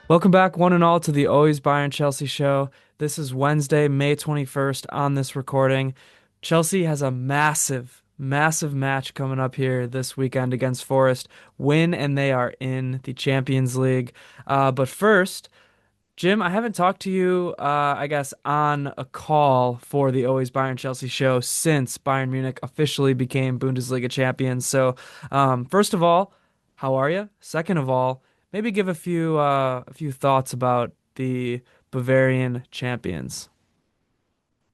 Welcome back, one and all, to the Always Bayern Chelsea show. This is Wednesday, May 21st on this recording. Chelsea has a massive, massive match coming up here this weekend against Forest. Win, and they are in the Champions League. But first, Jim, I haven't talked to you, I guess, on a call for the Always Bayern Chelsea show since Bayern Munich officially became Bundesliga champions. So, first of all, how are you? Second of all, maybe give a few thoughts about the Bavarian champions.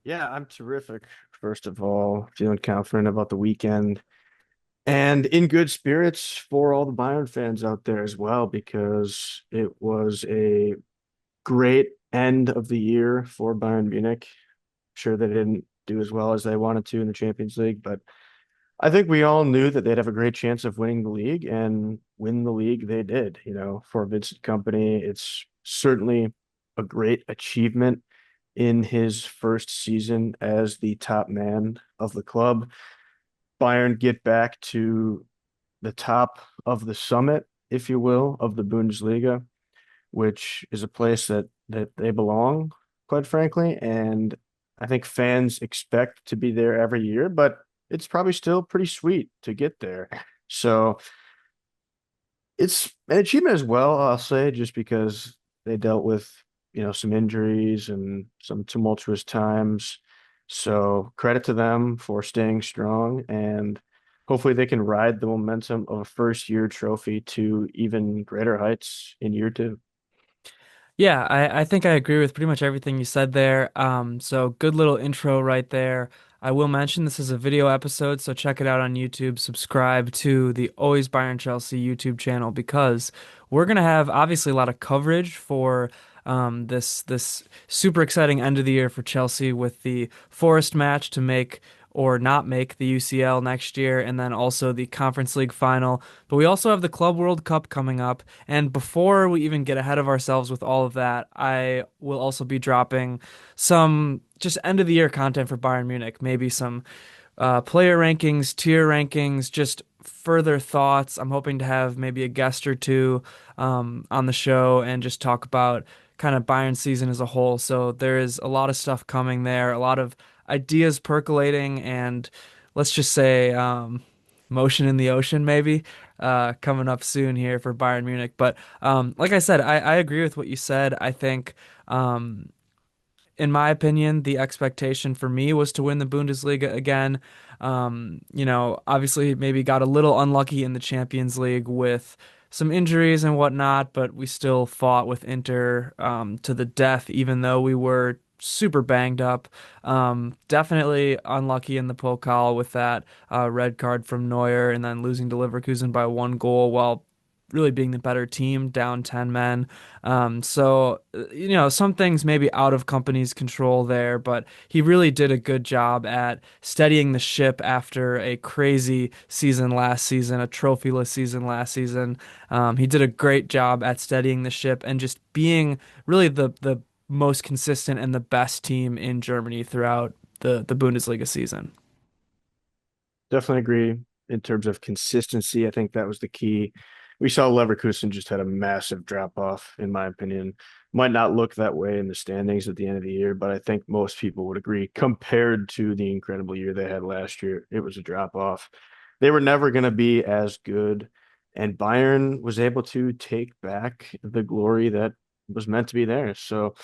Yeah, I'm terrific. First of all, feeling confident about the weekend and in good spirits for all the Bayern fans out there as well, because it was a great end of the year for Bayern Munich. Sure, they didn't do as well as they wanted to in the Champions League, but I think we all knew that they'd have a great chance of winning the league, and win the league they did. For Vincent Kompany, it's certainly a great achievement in his first season as the top man of the club. Bayern get back to the top of the summit, if you will, of the Bundesliga, which is a place that they belong, quite frankly. And I think fans expect to be there every year, but it's probably still pretty sweet to get there. So it's an achievement as well, I'll say, just because they dealt with, some injuries and some tumultuous times. So credit to them for staying strong, and hopefully they can ride the momentum of a first year trophy to even greater heights in year two. Yeah, I think I agree with pretty much everything you said there. So good little intro right there. I will mention this is a video episode, so check it out on YouTube. Subscribe to the Always Bayern Chelsea YouTube channel because we're gonna have obviously a lot of coverage for this super exciting end of the year for Chelsea with the Forest match to make or not make the UCL next year, and then also the Conference League final. But we also have the Club World Cup coming up. And before we even get ahead of ourselves with all of that, I will also be dropping some just end of the year content for Bayern Munich, maybe some player rankings, tier rankings, just further thoughts. I'm hoping to have maybe a guest or two on the show and just talk about kind of Bayern season as a whole. So there is a lot of stuff coming there, a lot of ideas percolating, and let's just say motion in the ocean maybe coming up soon here for Bayern Munich. But like I said, I agree with what you said. I think. In my opinion, the expectation for me was to win the Bundesliga again. Obviously maybe got a little unlucky in the Champions League with some injuries and whatnot, but we still fought with Inter to the death, even though we were super banged up. Definitely unlucky in the Pokal with that red card from Neuer and then losing to Leverkusen by 1 goal while really being the better team, down 10 men. So, some things maybe out of company's control there, but he really did a good job at steadying the ship after a crazy season last season, a trophyless season last season. He did a great job at steadying the ship and just being really the most consistent and the best team in Germany throughout the Bundesliga season. Definitely agree in terms of consistency. I think that was the key. We saw Leverkusen just had a massive drop off, in my opinion. Might not look that way in the standings at the end of the year, but I think most people would agree compared to the incredible year they had last year, it was a drop off. They were never going to be as good, and Bayern was able to take back the glory that was meant to be theirs. So,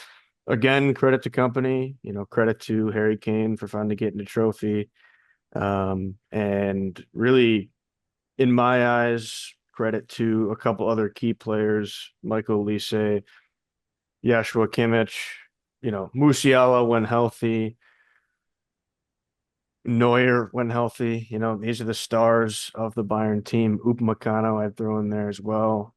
again, credit to company, credit to Harry Kane for finally getting the trophy. And really, in my eyes, credit to a couple other key players, Michael Olise, Joshua Kimmich, Musiala when healthy, Neuer when healthy. These are the stars of the Bayern team. Upamecano I'd throw in there as well.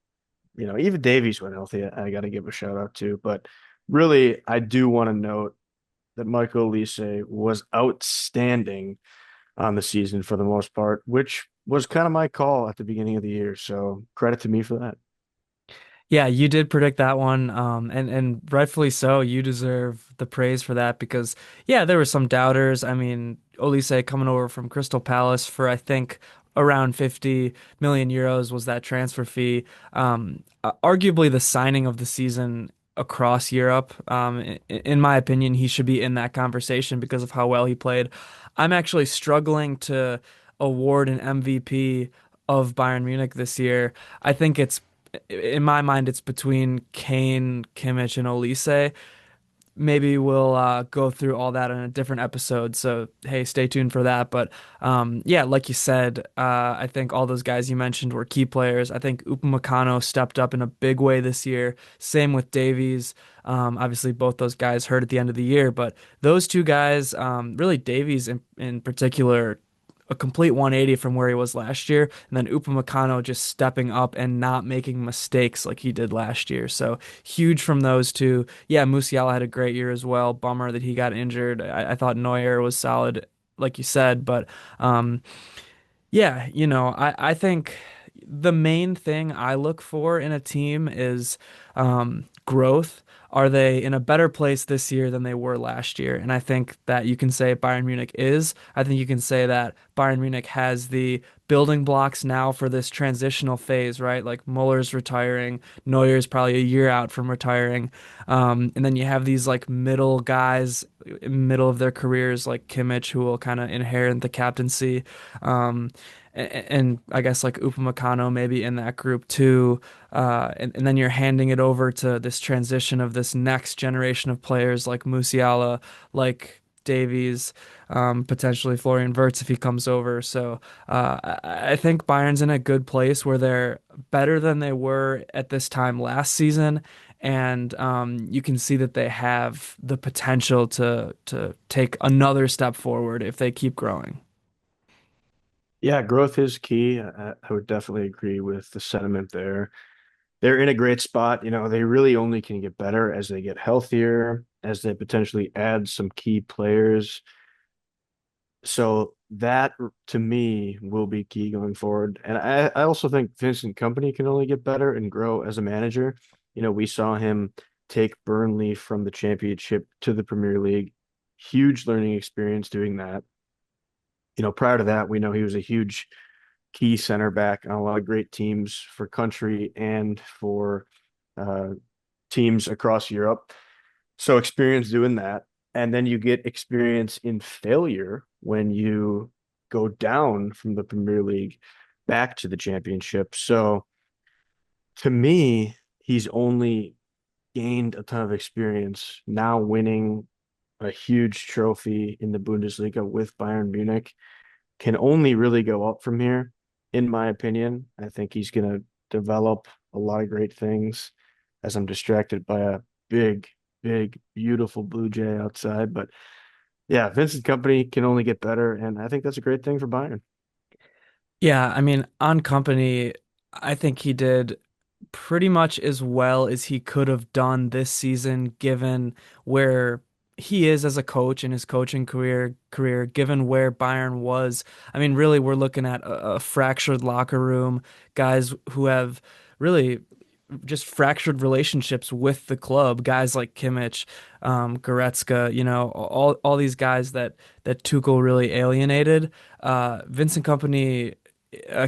Even Davies when healthy, I got to give a shout out to. But really, I do want to note that Michael Olise was outstanding on the season for the most part, which was kind of my call at the beginning of the year. So credit to me for that. Yeah, you did predict that one, and rightfully so. You deserve the praise for that because, yeah, there were some doubters. I mean, Olise coming over from Crystal Palace for I think around 50 million euros was that transfer fee. Arguably the signing of the season across Europe. In my opinion, he should be in that conversation because of how well he played. I'm actually struggling to award an MVP of Bayern Munich this year. I think in my mind, it's between Kane, Kimmich, and Olise. Maybe we'll go through all that in a different episode. So, hey, stay tuned for that. But yeah, like you said, I think all those guys you mentioned were key players. I think Upamecano stepped up in a big way this year. Same with Davies. Obviously, both those guys hurt at the end of the year, but those two guys, really Davies in particular, a complete 180 from where he was last year, and then Upamecano just stepping up and not making mistakes like he did last year. So huge from those two. Yeah, Musiala had a great year as well. Bummer that he got injured. I thought Neuer was solid, like you said, but um, yeah, I think the main thing I look for in a team is growth. Are they in a better place this year than they were last year? And I think that you can say Bayern Munich is. I think you can say that Bayern Munich has the building blocks now for this transitional phase, right? Like Muller's retiring, Neuer's probably a year out from retiring. And then you have these like middle guys, middle of their careers, like Kimmich, who will kind of inherit the captaincy. And I guess like Upamecano maybe in that group too. And then you're handing it over to this transition of this next generation of players like Musiala, like Davies, potentially Florian Wirtz if he comes over. So I think Bayern's in a good place where they're better than they were at this time last season. And you can see that they have the potential to take another step forward if they keep growing. Yeah, growth is key. I would definitely agree with the sentiment there. They're in a great spot. They really only can get better as they get healthier, as they potentially add some key players. So that to me will be key going forward. And I also think Vincent Kompany can only get better and grow as a manager. We saw him take Burnley from the championship to the Premier League. Huge learning experience doing that. Prior to that, we know he was a huge key center back on a lot of great teams for country and for uh, teams across Europe. So experience doing that. And then you get experience in failure when you go down from the Premier League back to the championship. So to me, he's only gained a ton of experience now winning a huge trophy in the Bundesliga with Bayern Munich. Can only really go up from here, in my opinion. I think he's going to develop a lot of great things as I'm distracted by a big, big, beautiful blue jay outside. But yeah, Vincent Company can only get better. And I think that's a great thing for Bayern. Yeah, I mean, on Company, I think he did pretty much as well as he could have done this season, given where he is as a coach in his coaching career, given where Bayern was. I mean, really, we're looking at a fractured locker room, guys who have really just fractured relationships with the club. Guys like Kimmich, Goretzka, all these guys that Tuchel really alienated. Vincent Kompany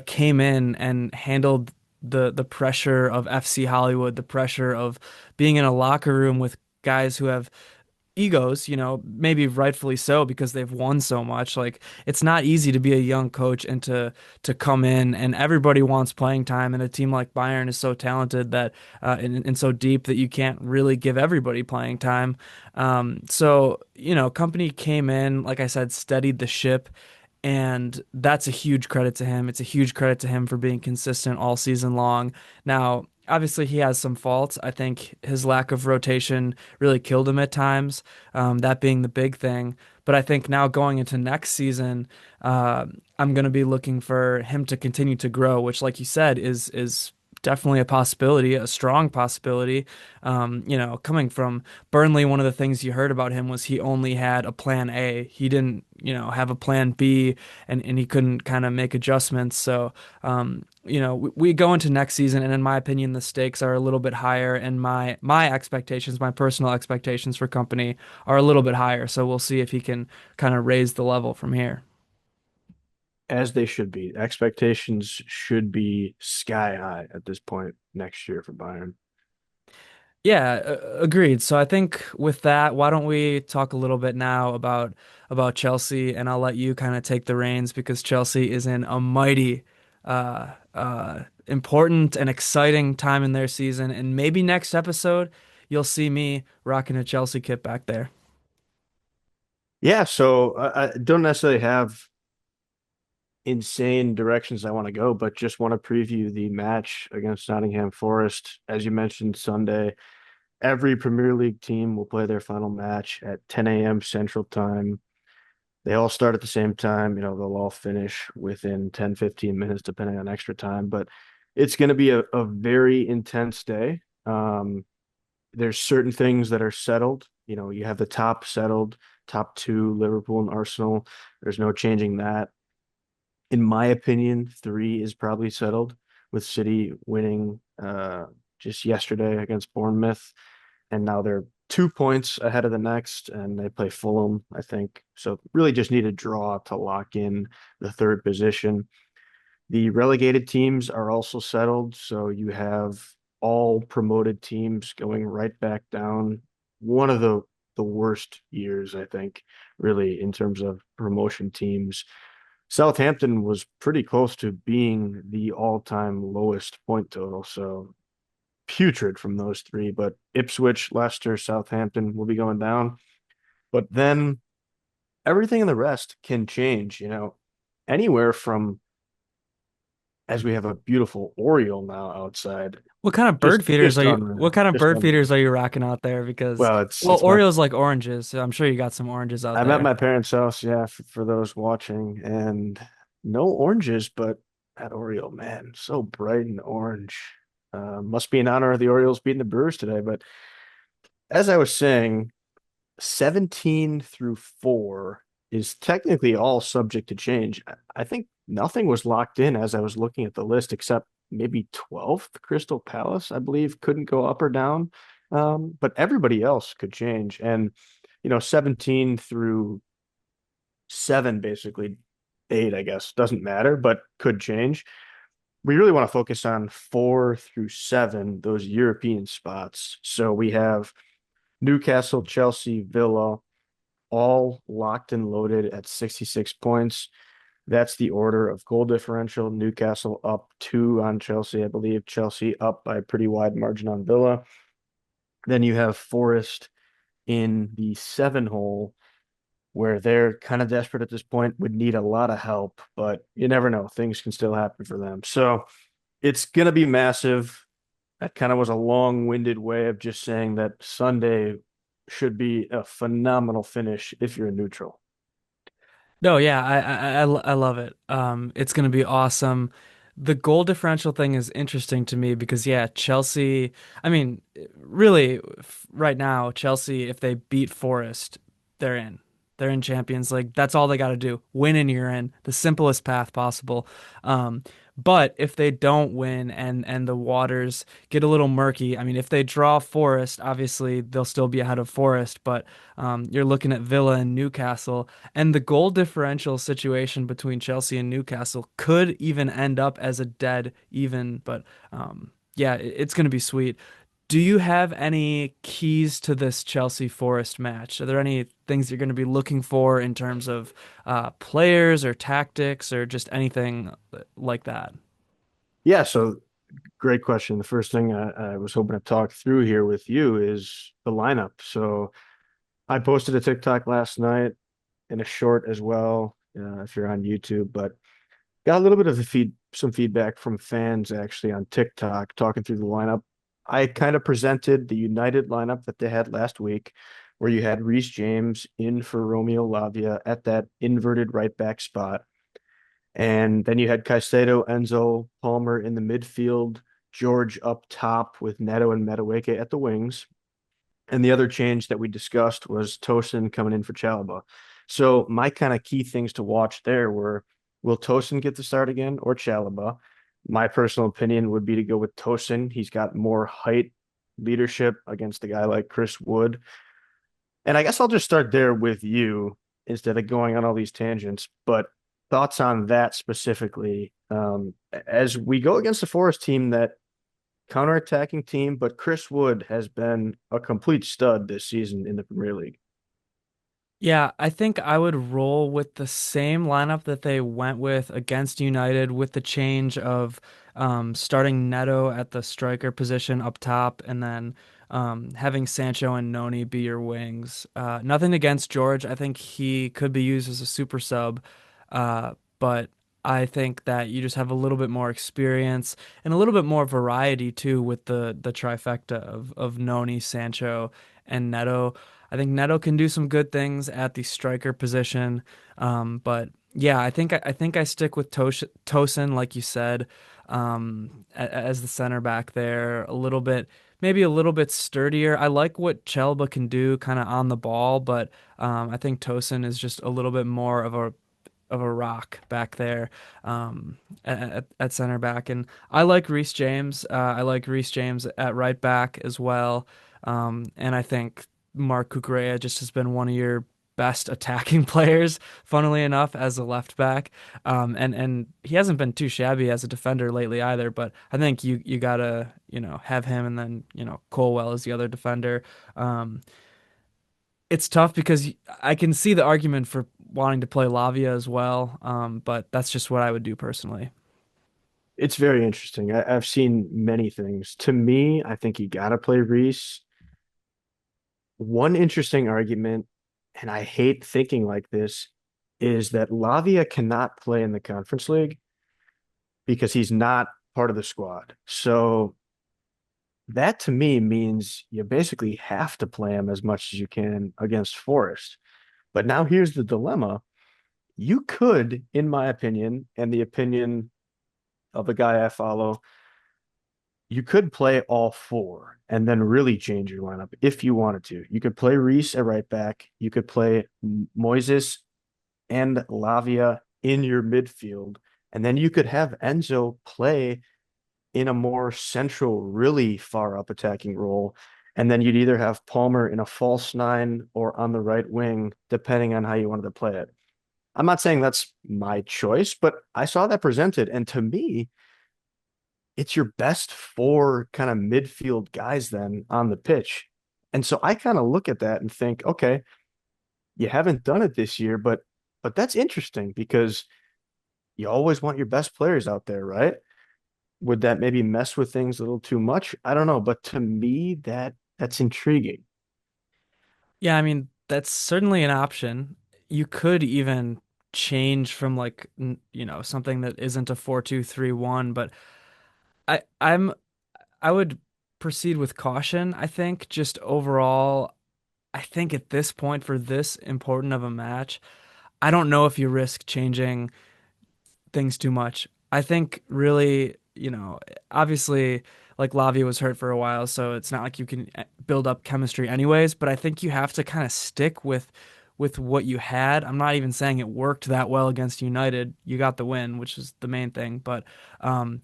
came in and handled the pressure of FC Hollywood, the pressure of being in a locker room with guys who have egos, maybe rightfully so because they've won so much. Like it's not easy to be a young coach and to come in and everybody wants playing time and a team like Bayern is so talented that and so deep that you can't really give everybody playing time. So, company came in, like I said, steadied the ship. And that's a huge credit to him. It's a huge credit to him for being consistent all season long. Now, obviously, he has some faults. I think his lack of rotation really killed him at times, that being the big thing. But I think now going into next season, I'm going to be looking for him to continue to grow, which, like you said, is definitely a possibility, a strong possibility. Coming from Burnley, one of the things you heard about him was he only had a plan A. He didn't, have a plan B and he couldn't kind of make adjustments. So, we go into next season, and in my opinion, the stakes are a little bit higher, and my expectations, my personal expectations for Company are a little bit higher. So we'll see if he can kind of raise the level from here. as they should be. Expectations should be sky high at this point next year for Bayern. Yeah, agreed. So I think with that, why don't we talk a little bit now about Chelsea, and I'll let you kind of take the reins because Chelsea is in a mighty important and exciting time in their season, and maybe next episode you'll see me rocking a Chelsea kit back there. Yeah, so I don't necessarily have insane directions I want to go, but just want to preview the match against Nottingham Forest. As you mentioned, Sunday, every Premier League team will play their final match at 10 a.m. Central Time. They all start at the same time. They'll all finish within 10, 15 minutes, depending on extra time. But it's going to be a very intense day. There's certain things that are settled. You have the top settled, top two, Liverpool and Arsenal. There's no changing that. In my opinion, three is probably settled with City winning just yesterday against Bournemouth. And now they're 2 points ahead of the next, and they play Fulham, I think. So really just need a draw to lock in the third position. The relegated teams are also settled, so you have all promoted teams going right back down. One of the worst years, I think, really, in terms of promotion teams. Southampton was pretty close to being the all-time lowest point total, so putrid from those three. But Ipswich, Leicester, Southampton will be going down. But then everything in the rest can change, anywhere from, as we have a beautiful Oriole now outside. What kind of bird feeders Just are you? What unreal. kind of Just bird unreal. feeders are you rocking out there? Because Well, it's well, it's my Oreos like oranges, so I'm sure you got some oranges out I'm at there. my parents' house, yeah, for those watching, and no oranges, but that Oriole, man, so bright and orange. Must be in honor of the Orioles beating the Brewers today. But as I was saying, 17 through 4 is technically all subject to change. I think nothing was locked in as I was looking at the list except maybe 12th Crystal Palace, I believe, couldn't go up or down. But everybody else could change. And, 17 through 7, basically 8, I guess, doesn't matter, but could change. We really want to focus on 4 through 7, those European spots. So we have Newcastle, Chelsea, Villa, all locked and loaded at 66 points. That's the order of goal differential. Newcastle up 2 on Chelsea, I believe. Chelsea up by a pretty wide margin on Villa. Then you have Forest in the 7 hole, where they're kind of desperate at this point, would need a lot of help, but you never know. Things can still happen for them. So it's going to be massive. That kind of was a long-winded way of just saying that Sunday should be a phenomenal finish if you're a neutral. No, yeah, I love it. It's gonna be awesome. The goal differential thing is interesting to me because yeah, Chelsea. I mean, really, right now, Chelsea, if they beat Forest, they're in. They're in Champions League. That's all they got to do. Win and you're in. The simplest path possible. Um, but if they don't win and the waters get a little murky, I mean, if they draw Forest, obviously they'll still be ahead of Forest. But you're looking at Villa and Newcastle. And the goal differential situation between Chelsea and Newcastle could even end up as a dead even, but yeah, it's going to be sweet. Do you have any keys to this Chelsea Forest match? Are there any things you're going to be looking for in terms of players or tactics or just anything like that? Yeah, so great question. The first thing I was hoping to talk through here with you is the lineup. So I posted a TikTok last night and a short as well, if you're on YouTube, but got a little bit of some feedback from fans actually on TikTok talking through the lineup. I kind of presented the United lineup that they had last week, where you had Reece James in for Romeo Lavia at that inverted right back spot. And then you had Caicedo, Enzo, Palmer in the midfield, George up top with Neto and Madueke at the wings. And the other change that we discussed was Tosin coming in for Chalaba. So my kind of key things to watch there were, will Tosin get the start again or Chalaba? My personal opinion would be to go with Tosin. He's got more height, leadership against a guy like Chris Wood. And I guess I'll just start there with you instead of going on all these tangents. But thoughts on that specifically. As we go against the Forest team, that counterattacking team, but Chris Wood has been a complete stud this season in the Premier League. Yeah, I think I would roll with the same lineup that they went with against United with the change of starting Neto at the striker position up top and then having Sancho and Noni be your wings. Nothing against George. I think he could be used as a super sub, but I think that you just have a little bit more experience and a little bit more variety too with the trifecta of Noni, Sancho, and Neto. I think Neto can do some good things at the striker position. But yeah, I think I stick with Tosin, like you said, as the center back there. A little bit, maybe a little bit sturdier. I like what Chelba can do, kind of on the ball, but I think Tosin is just a little bit more of a rock back there at center back. And I like Reece James. I like Reece James at right back as well. And I think Mark Cucurella just has been one of your best attacking players, funnily enough, as a left back. And he hasn't been too shabby as a defender lately either. But I think you gotta have him, and then Colwell is the other defender. Um, it's tough because I can see the argument for wanting to play Lavia as well, but that's just what I would do personally. It's very interesting. I've seen many things. To me, I think you got to play Reese. One interesting argument, and I hate thinking like this, is that Lavia cannot play in the Conference League because he's not part of the squad. So that to me means you basically have to play him as much as you can against Forest. But now here's the dilemma. You could, in my opinion, and the opinion of the guy I follow, you could play all four and then really change your lineup if you wanted to. You could play Reese at right back. You could play Moises and Lavia in your midfield. And then you could have Enzo play in a more central, really far up attacking role. And then you'd either have Palmer in a false nine or on the right wing, depending on how you wanted to play it. I'm not saying that's my choice, but I saw that presented. And to me, it's your best four kind of midfield guys then on the pitch. And so I kind of look at that and think, okay, you haven't done it this year, but that's interesting because you always want your best players out there, right? Would that maybe mess with things a little too much? I don't know, but to me that's intriguing. Yeah, I mean, that's certainly an option. You could even change from like something that isn't a 4-2-3-1, but I I'm I would proceed with caution. I think just overall, I think at this point for this important of a match, I don't know if you risk changing things too much. I think really, obviously, like Lavia was hurt for a while, so it's not like you can build up chemistry anyways, but I think you have to kind of stick with what you had. I'm not even saying it worked that well against United. You got the win, which is the main thing, but um,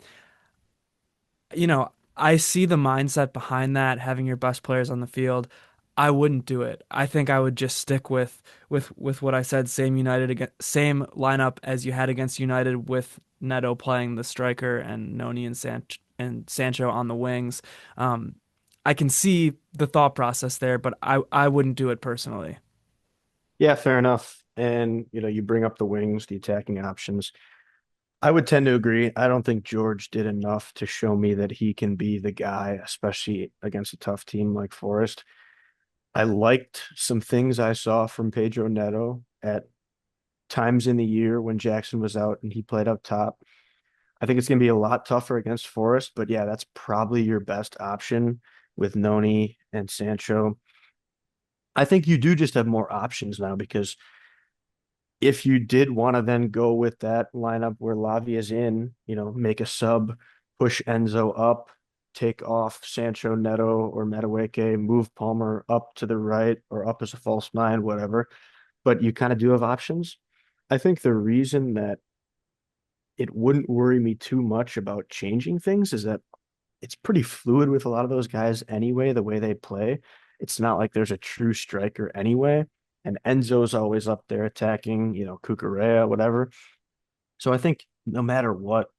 I see the mindset behind that, having your best players on the field. I wouldn't do it. I think I would just stick with what I said, same lineup as you had against United with Neto playing the striker and Noni and Sancho on the wings. Um, I can see the thought process there, but I wouldn't do it personally. Yeah, fair enough. And you bring up the wings, the attacking options. I would tend to agree. I don't think George did enough to show me that he can be the guy, especially against a tough team like Forest. I liked some things I saw from Pedro Neto at times in the year when Jackson was out and he played up top. I think it's going to be a lot tougher against Forest, but yeah, that's probably your best option with Noni and Sancho. I think you do just have more options now because if you did want to then go with that lineup where Lavi is in, make a sub, push Enzo up, take off Sancho, Neto, or Madueke, move Palmer up to the right or up as a false nine, whatever. But you kind of do have options. I think the reason that it wouldn't worry me too much about changing things is that it's pretty fluid with a lot of those guys anyway, the way they play. It's not like there's a true striker anyway. And Enzo's always up there attacking, Cucurella, whatever. So I think no matter what,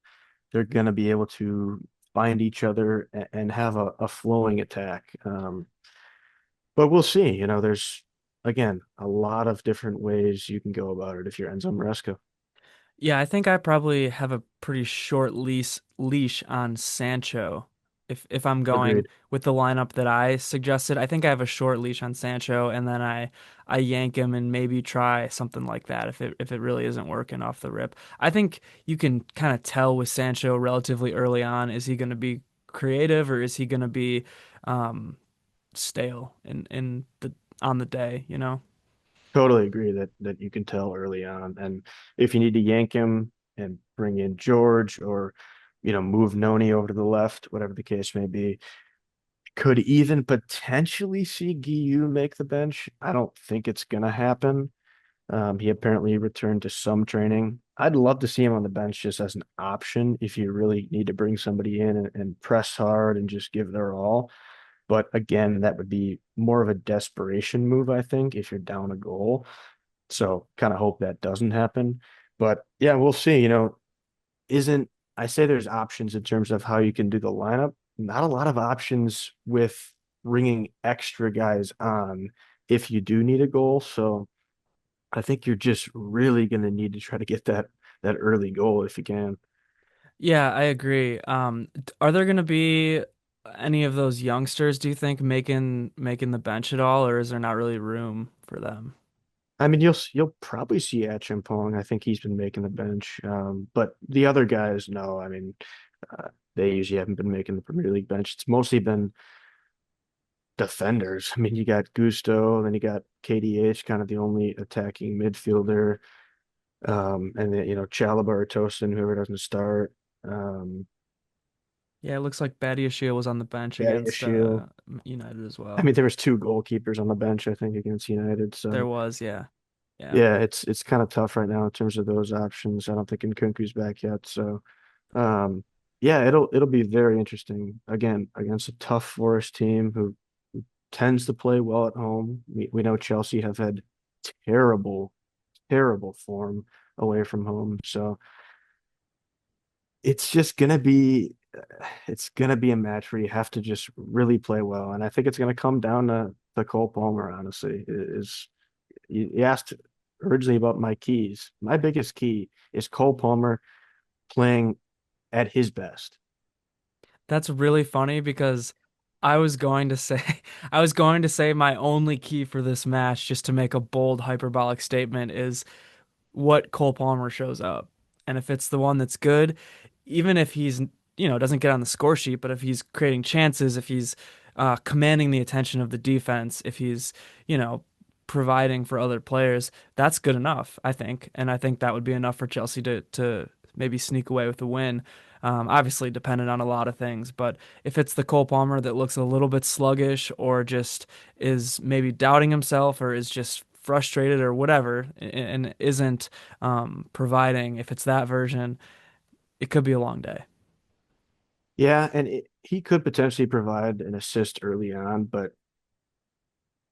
they're going to be able to find each other and have a flowing attack. But we'll see. There's again a lot of different ways you can go about it if you're Enzo Maresca. Yeah, I think I probably have a pretty short leash on Sancho. If I'm going Agreed. with the lineup that I suggested, I think I have a short leash on Sancho, and then I yank him and maybe try something like that if it really isn't working off the rip. I think you can kind of tell with Sancho relatively early on, is he going to be creative or is he going to be um, stale in the on the day, you know? Totally agree that you can tell early on. And if you need to yank him and bring in George or move Noni over to the left, whatever the case may be, could even potentially see Guiu make the bench. I don't think it's gonna happen. He apparently returned to some training. I'd love to see him on the bench just as an option if you really need to bring somebody in and press hard and just give their all. But again, that would be more of a desperation move, I think, if you're down a goal. So kind of hope that doesn't happen. But yeah, we'll see. Isn't I say there's options in terms of how you can do the lineup. Not a lot of options with bringing extra guys on if you do need a goal. So I think you're just really going to need to try to get that early goal if you can. Yeah, I agree. Are there going to be any of those youngsters, do you think, making the bench at all, or is there not really room for them? I mean, you'll probably see Achimpong. I think he's been making the bench. But the other guys, no. I mean, they usually haven't been making the Premier League bench. It's mostly been defenders. I mean, you got Gusto, then you got KDH, kind of the only attacking midfielder. And then, Chalobah or Tosin, whoever doesn't start. Um, Yeah, it looks like Badiashile was on the bench against Badiashile. United as I well. mean, there was two goalkeepers on the bench, I think, against United. There So was, yeah. Yeah. yeah, it's kind of tough right now in terms of those options. I don't think Nkunku's back yet. So yeah, it'll be very interesting again against a tough Forest team who tends to play well at home. We know Chelsea have had terrible, terrible form away from home. So it's just gonna be a match where you have to just really play well. And I think it's gonna come down to Cole Palmer, honestly. Is you asked originally about my keys. My biggest key is Cole Palmer playing at his best. That's really funny because I was going to say I was going to say my only key for this match, just to make a bold hyperbolic statement, is what Cole Palmer shows up. And if it's the one that's good, even if he's, doesn't get on the score sheet, but if he's creating chances, if he's commanding the attention of the defense, if he's, you know, providing for other players, that's good enough, I think. And I think that would be enough for Chelsea to maybe sneak away with the win. Obviously, dependent on a lot of things, but if it's the Cole Palmer that looks a little bit sluggish or just is maybe doubting himself or is just frustrated or whatever and isn't providing, if it's that version, it could be a long day. Yeah, and he could potentially provide an assist early on, but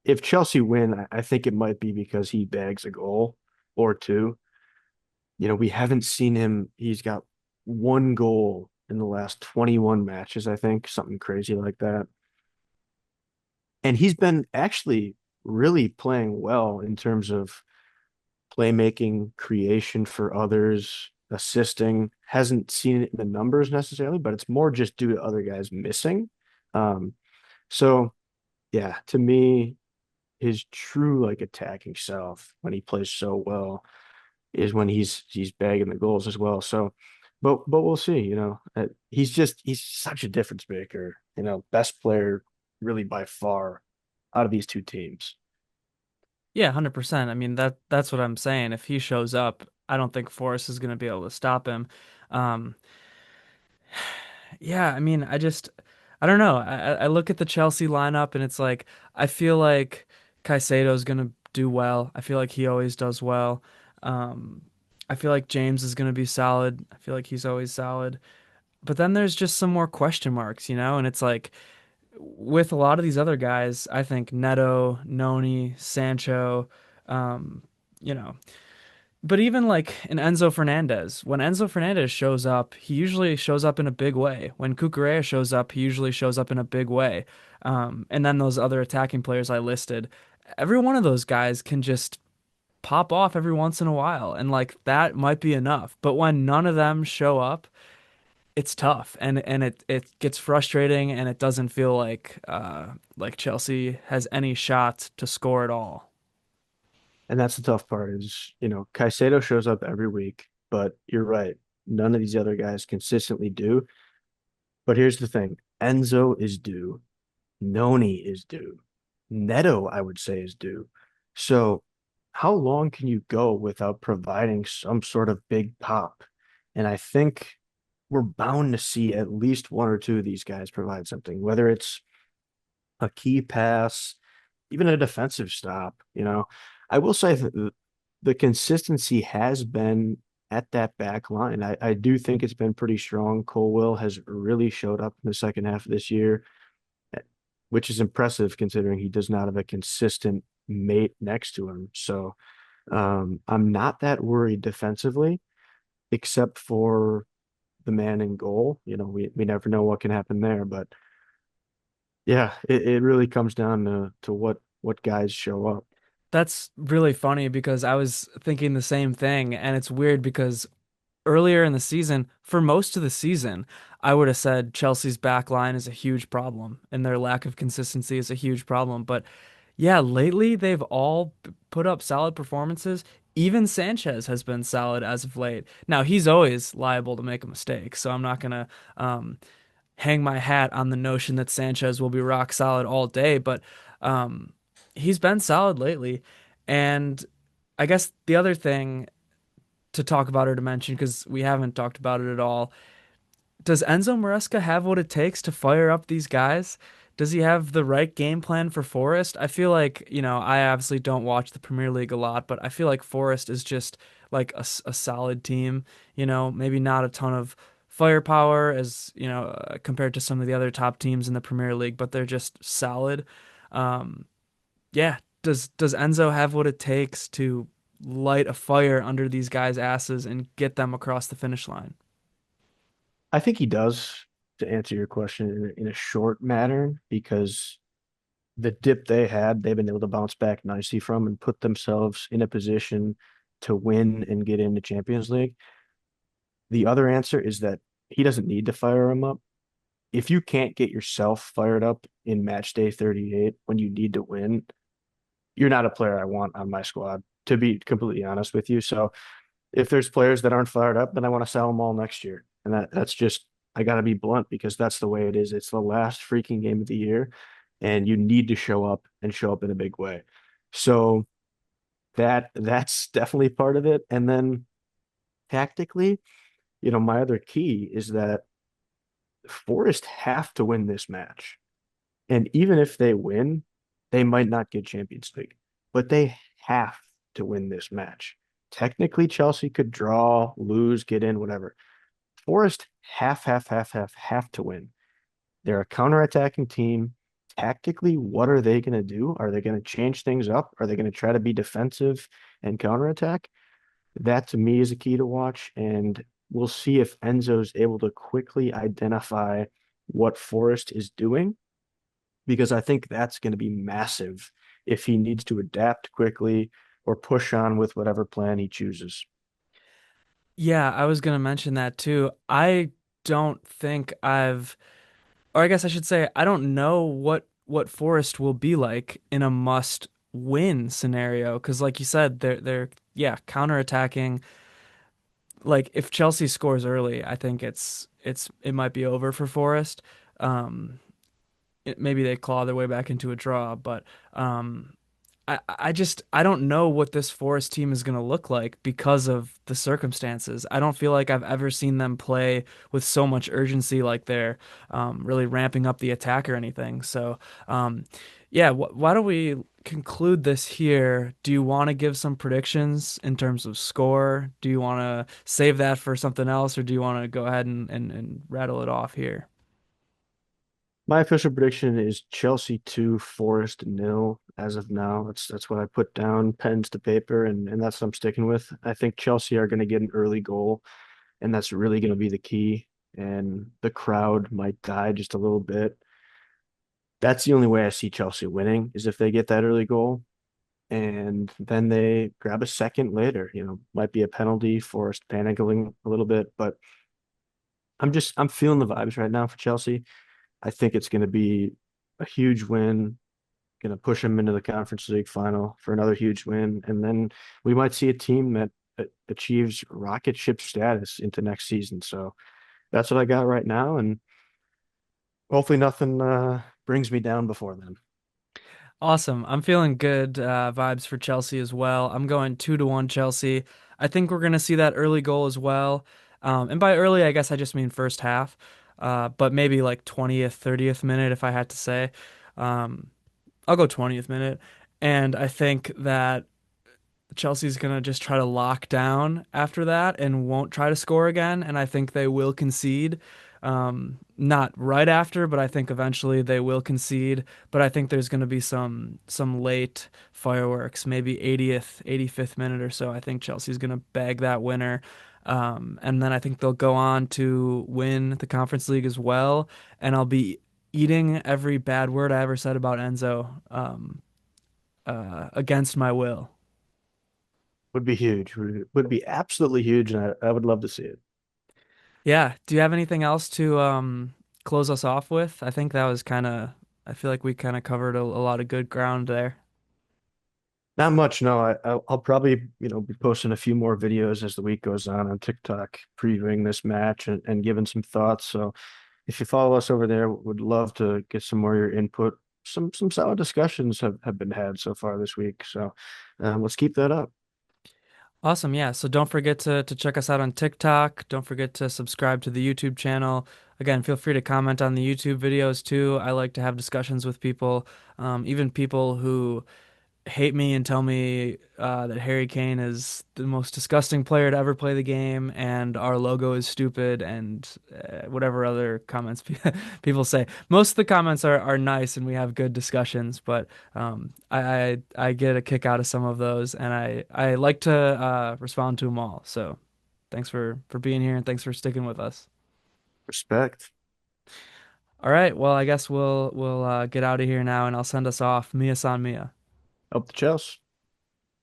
if Chelsea win, I think it might be because he bags a goal or two. We haven't seen him. He's got one goal in the last 21 matches, I think, something crazy like that. And he's been actually really playing well in terms of playmaking, creation for others, assisting. Hasn't seen it in the numbers necessarily, but it's more just due to other guys missing. Um, so yeah, to me, his true like attacking self when he plays so well is when he's bagging the goals as well. So, but we'll see. He's such a difference maker. Best player really by far out of these two teams. Yeah, 100%. I mean, that's what I'm saying. If he shows up, I don't think Forrest is going to be able to stop him. Um, yeah, I mean, I don't know. I look at the Chelsea lineup and it's like I feel like Caicedo's going to do well. I feel like he always does well. Um, I feel like James is going to be solid. I feel like he's always solid. But then there's just some more question marks, and it's like with a lot of these other guys, I think Neto, Noni, Sancho, um, you know, But even like an Enzo Fernandez, when Enzo Fernandez shows up, he usually shows up in a big way. When Cucurella shows up, he usually shows up in a big way. And then those other attacking players I listed, every one of those guys can just pop off every once in a while, and like that might be enough. But when none of them show up, it's tough, and it gets frustrating, and it doesn't feel like Chelsea has any shot to score at all. And that's the tough part is, Caicedo shows up every week, but you're right. None of these other guys consistently do. But here's the thing. Enzo is due. Noni is due. Neto, I would say, is due. So how long can you go without providing some sort of big pop? And I think we're bound to see at least one or two of these guys provide something, whether it's a key pass, even a defensive stop. I will say that the consistency has been at that back line. I do think it's been pretty strong. Colwill has really showed up in the second half of this year, which is impressive considering he does not have a consistent mate next to him. So I'm not that worried defensively, except for the man in goal. We never know what can happen there, but yeah, it really comes down to what guys show up. That's really funny because I was thinking the same thing, and it's weird because earlier in the season, for most of the season, I would have said Chelsea's back line is a huge problem and their lack of consistency is a huge problem. But yeah, lately they've all put up solid performances. Even Sanchez has been solid as of late. Now, he's always liable to make a mistake, so I'm not gonna um, hang my hat on the notion that Sanchez will be rock solid all day, but um, he's been solid lately. And I guess the other thing to talk about or to mention, because we haven't talked about it at all, does Enzo Maresca have what it takes to fire up these guys? Does he have the right game plan for Forest? I feel like, I obviously don't watch the Premier League a lot, but I feel like Forest is just like a solid team, maybe not a ton of firepower as, compared to some of the other top teams in the Premier League, but they're just solid. Um, yeah, does Enzo have what it takes to light a fire under these guys' asses and get them across the finish line? I think he does, to answer your question in a short manner, because the dip they had, they've been able to bounce back nicely from and put themselves in a position to win and get into Champions League. The other answer is that he doesn't need to fire him up. If you can't get yourself fired up in match day 38 when you need to win, you're not a player I want on my squad, to be completely honest with you. So if there's players that aren't fired up, then I want to sell them all next year. And that's just I got to be blunt because that's the way it is. It's the last freaking game of the year, and you need to show up and show up in a big way. So that's definitely part of it. And then tactically, my other key is that Forest have to win this match. And even if they win, they might not get Champions League, but they have to win this match. Technically, Chelsea could draw, lose, get in, whatever. Forest have to win. They're a counterattacking team. Tactically, what are they going to do? Are they going to change things up? Are they going to try to be defensive and counterattack? That to me is a key to watch. And we'll see if Enzo's able to quickly identify what Forest is doing, because I think that's going to be massive if he needs to adapt quickly or push on with whatever plan he chooses. Yeah, I was gonna mention that too. I don't think or I guess I should say, I don't know what Forest will be like in a must win scenario. Because like you said, they're yeah, counterattacking. Like if Chelsea scores early, I think it might be over for Forest. Um, maybe they claw their way back into a draw, but um, I don't know what this Forest team is going to look like because of the circumstances. I don't feel like I've ever seen them play with so much urgency, like they're really ramping up the attack or anything. So, yeah, why don't we conclude this here? Do you want to give some predictions in terms of score? Do you want to save that for something else, or do you want to go ahead and rattle it off here? My official prediction is Chelsea 2, Forest nil as of now. That's what I put down, pens to paper, and that's what I'm sticking with. I think Chelsea are going to get an early goal, and that's really going to be the key. And the crowd might die just a little bit. That's the only way I see Chelsea winning is if they get that early goal, and then they grab a second later. Might be a penalty, Forest panicking a little bit, but I'm feeling the vibes right now for Chelsea. I think it's going to be a huge win, going to push them into the Conference League final for another huge win. And then we might see a team that achieves rocket ship status into next season. So that's what I got right now. And hopefully nothing brings me down before then. Awesome. I'm feeling good vibes for Chelsea as well. I'm going 2-1 Chelsea. I think we're going to see that early goal as well. And by early, I guess I just mean first half, but maybe like 20th, 30th minute if I had to say. Um, I'll go 20th minute. And I think that Chelsea's going to just try to lock down after that and won't try to score again. And I think they will concede. Not right after, but I think eventually they will concede. But I think there's going to be some late fireworks, maybe 80th, 85th minute or so. I think Chelsea's going to bag that winner. And then I think they'll go on to win the Conference League as well. And I'll be eating every bad word I ever said about Enzo against my will. Would be huge. Would be absolutely huge, and I would love to see it. Yeah. Do you have anything else to close us off with? I think that was I feel like we kind of covered a lot of good ground there. Not much, no. I'll probably, be posting a few more videos as the week goes on TikTok, previewing this match and giving some thoughts. So if you follow us over there, would love to get some more of your input. Some solid discussions have been had so far this week. So let's keep that up. Awesome. Yeah. So don't forget to check us out on TikTok. Don't forget to subscribe to the YouTube channel. Again, feel free to comment on the YouTube videos too. I like to have discussions with people, even people who hate me and tell me that Harry Kane is the most disgusting player to ever play the game and our logo is stupid and whatever other comments people say. Most of the comments are nice and we have good discussions, but I get a kick out of some of those and I like to respond to them all. So thanks for being here and thanks for sticking with us. Respect. All right, well, I guess we'll get out of here now and I'll send us off. Mia san Mia. Up the Chelsea.